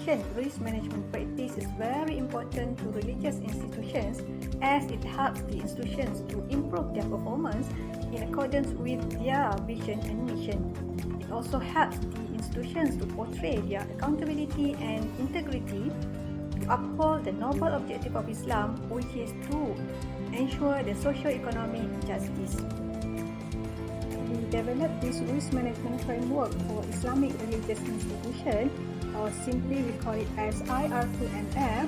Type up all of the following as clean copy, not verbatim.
efficient risk management practice is very important to religious institutions as it helps the institutions to improve their performance in accordance with their vision and mission. It also helps the institutions to portray their accountability and integrity to uphold the noble objective of Islam, which is to ensure the socio-economic justice. We developed this risk management framework for Islamic religious institutions, or simply we call it as i-R2MF,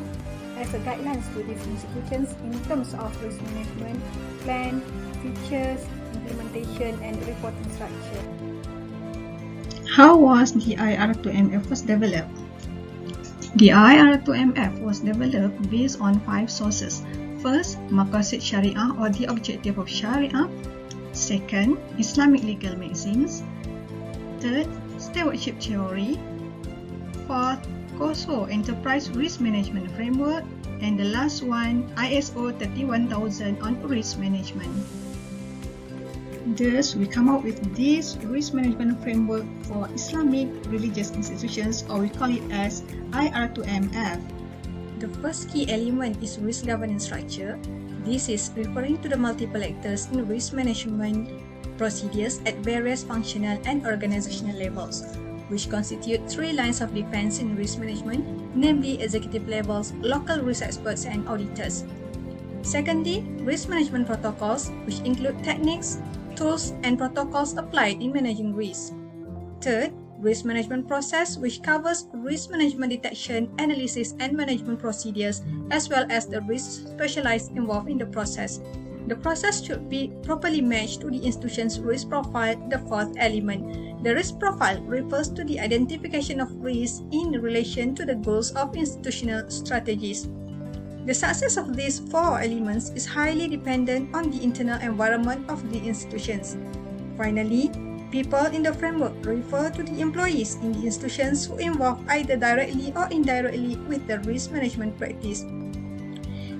as a guidelines to these institutions in terms of risk management, plan, features, implementation and reporting structure. How was the i-R2MF was developed? The i-R2MF was developed based on 5 sources. First, Maqasid Sharia or the objective of Sharia. Second, Islamic legal maxims. Third, stewardship theory. Fourth, COSO enterprise risk management framework. And the last one, ISO 31000 on risk management. Thus, we come up with this risk management framework for Islamic religious institutions, or we call it as i-R2MF. The first key element is risk governance structure. This is referring to the multiple actors in risk management procedures at various functional and organizational levels, which constitute 3 lines of defense in risk management, namely executive levels, local risk experts, and auditors. Secondly, risk management protocols, which include techniques, tools, and protocols applied in managing risk. Third, risk management process, which covers risk management detection, analysis, and management procedures, as well as the risk specialists involved in the process. The process should be properly matched to the institution's risk profile, the fourth element. The risk profile refers to the identification of risk in relation to the goals of institutional strategies. The success of these 4 elements is highly dependent on the internal environment of the institutions. Finally, people in the framework refer to the employees in the institutions who involve either directly or indirectly with the risk management practice.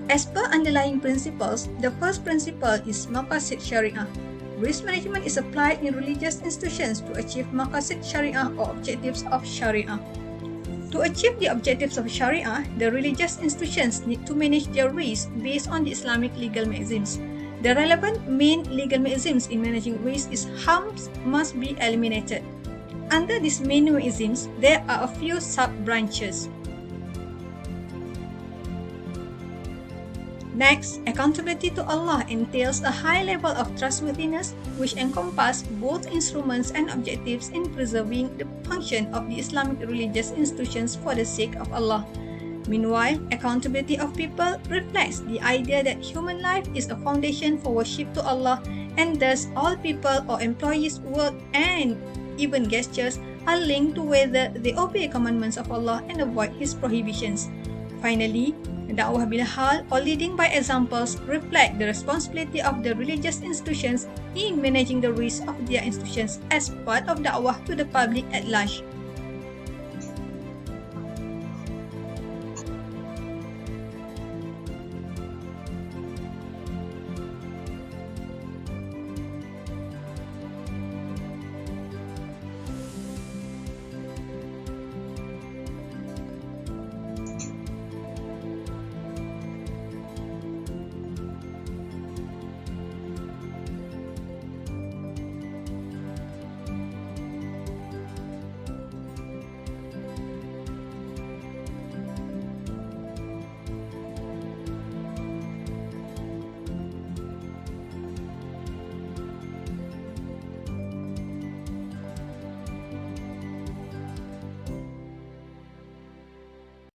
As per underlying principles, the first principle is Maqasid Sharia. Risk management is applied in religious institutions to achieve Maqasid Sharia or objectives of Sharia. To achieve the objectives of Sharia, the religious institutions need to manage their risk based on the Islamic legal maxims. The relevant main legal maxims in managing risk is harms must be eliminated. Under these main maxims, there are a few sub-branches. Next, accountability to Allah entails a high level of trustworthiness, which encompasses both instruments and objectives in preserving the function of the Islamic religious institutions for the sake of Allah. Meanwhile, accountability of people reflects the idea that human life is a foundation for worship to Allah, and thus all people or employees' work and even gestures are linked to whether they obey commandments of Allah and avoid His prohibitions. Finally, dakwah bil hal or leading by examples reflect the responsibility of the religious institutions in managing the risk of their institutions as part of dakwah to the public at large.